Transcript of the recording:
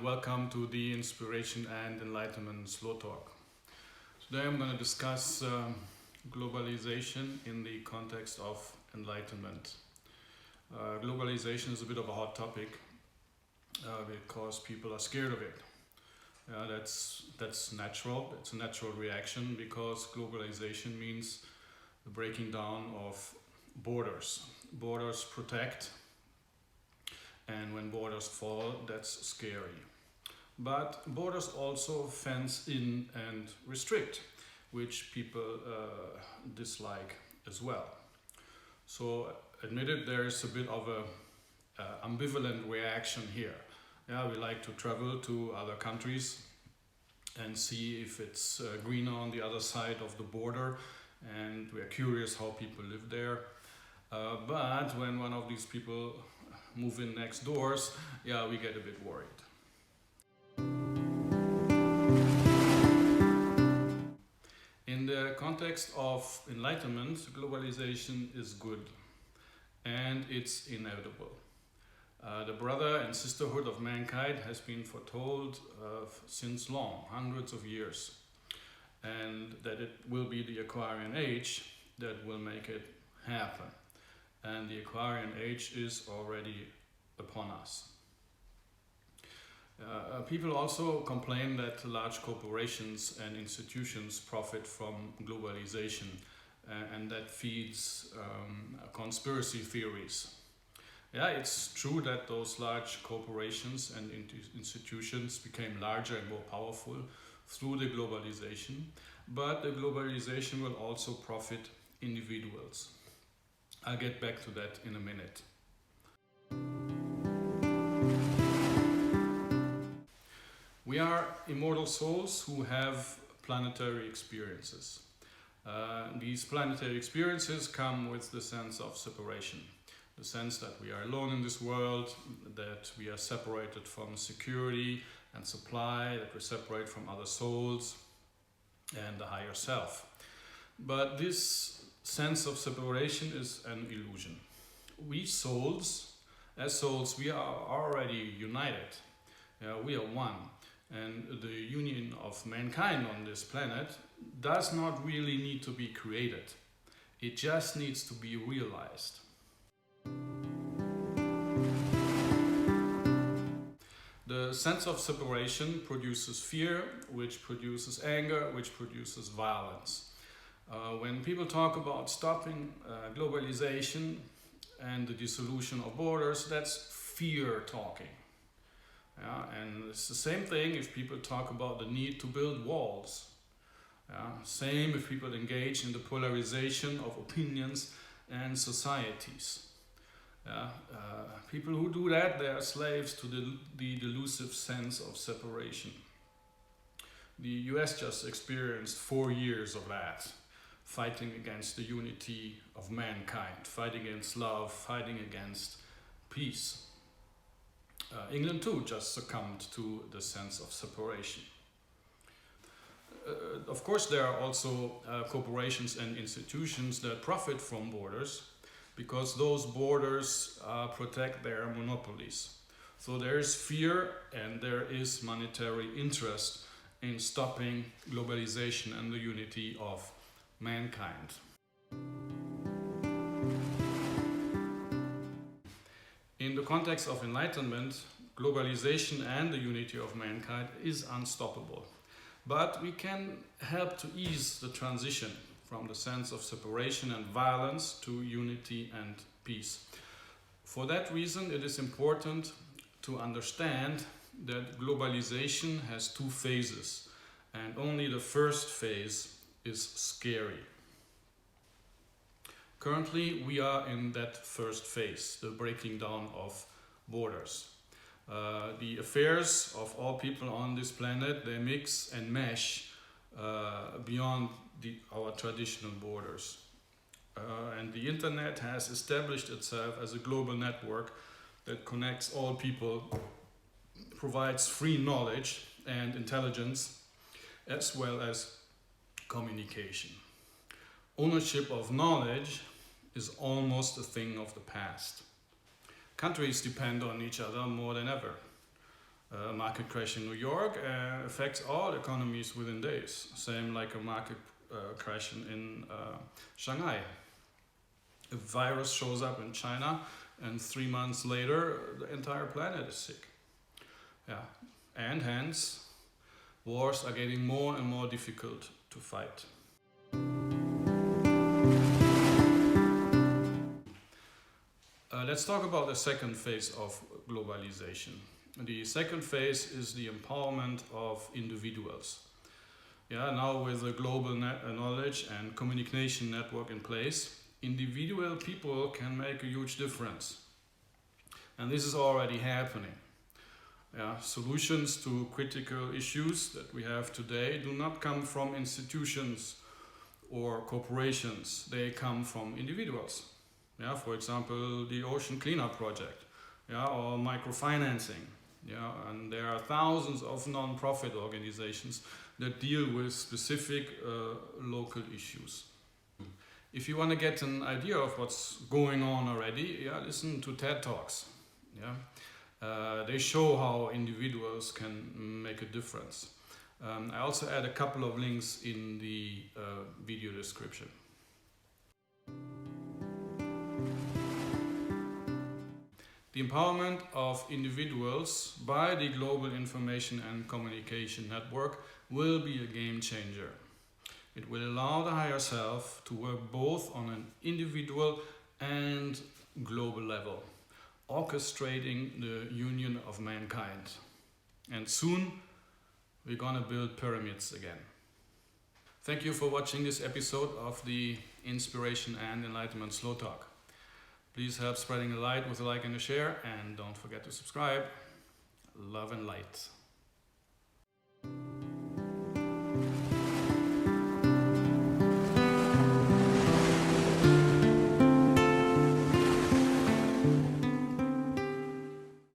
welcome to the Inspiration and Enlightenment Slow Talk. Today I'm going to discuss globalization in the context of enlightenment. Globalization is a bit of a hot topic because people are scared of it. That's natural. It's a natural reaction because globalization means the breaking down of borders. Borders protect, and when borders fall, that's scary. But borders also fence in and restrict, which people dislike as well. So admitted, there's a bit of a ambivalent reaction here. Yeah, we like to travel to other countries and see if it's greener on the other side of the border, and we're curious how people live there. But when one of these people move in next doors, yeah, we get a bit worried. In the context of enlightenment, globalization is good and it's inevitable. The brother and sisterhood of mankind has been foretold since long, hundreds of years, and that it will be the Aquarian Age that will make it happen. And the Aquarian Age is already upon us. People also complain that large corporations and institutions profit from globalization, and that feeds conspiracy theories. Yeah, it's true that those large corporations and institutions became larger and more powerful through the globalization, but the globalization will also profit individuals. I'll get back to that in a minute. We are immortal souls who have planetary experiences. These planetary experiences come with the sense of separation. The sense that we are alone in this world, that we are separated from security and supply, that we're separated from other souls and the higher self. But this sense of separation is an illusion. We souls, as souls, we are already united. We are one. And the union of mankind on this planet does not really need to be created. It just needs to be realized. The sense of separation produces fear, which produces anger, which produces violence. When people talk about stopping globalization and the dissolution of borders, that's fear talking. And it's the same thing if people talk about the need to build walls. Same if people engage in the polarization of opinions and societies. People who do that, they are slaves to the delusive sense of separation. The US just experienced 4 years of that, fighting against the unity of mankind, fighting against love, fighting against peace. England too just succumbed to the sense of separation. Of course, there are also corporations and institutions that profit from borders, because those borders protect their monopolies. So there is fear and there is monetary interest in stopping globalization and the unity of mankind. In the context of enlightenment, globalization and the unity of mankind is unstoppable. But we can help to ease the transition from the sense of separation and violence to unity and peace. For that reason, it is important to understand that globalization has 2 phases, and only the first phase is scary. Currently, we are in that first phase, the breaking down of borders. The affairs of all people on this planet, they mix and mesh beyond our traditional borders. And the internet has established itself as a global network that connects all people, provides free knowledge and intelligence, as well as communication. Ownership of knowledge is almost a thing of the past. Countries depend on each other more than ever. A market crash in New York affects all economies within days. Same like a market crash in Shanghai. A virus shows up in China, and 3 months later, the entire planet is sick. Yeah, and hence, wars are getting more and more difficult to fight. Let's talk about the second phase of globalization. The second phase is the empowerment of individuals. Yeah, now with the global knowledge and communication network in place, individual people can make a huge difference. And this is already happening. Yeah, solutions to critical issues that we have today do not come from institutions or corporations, they come from individuals. Yeah, for example, the Ocean Cleanup Project, yeah, or microfinancing. Yeah, and there are thousands of non-profit organizations that deal with specific local issues. If you want to get an idea of what's going on already, yeah, listen to TED Talks. Yeah, they show how individuals can make a difference. I also add a couple of links in the video description. The empowerment of individuals by the Global Information and Communication Network will be a game changer. It will allow the higher self to work both on an individual and global level, orchestrating the union of mankind. And soon, we're gonna build pyramids again. Thank you for watching this episode of the Inspiration and Enlightenment Slow Talk. Please help spreading the light with a like and a share, and don't forget to subscribe. Love and light.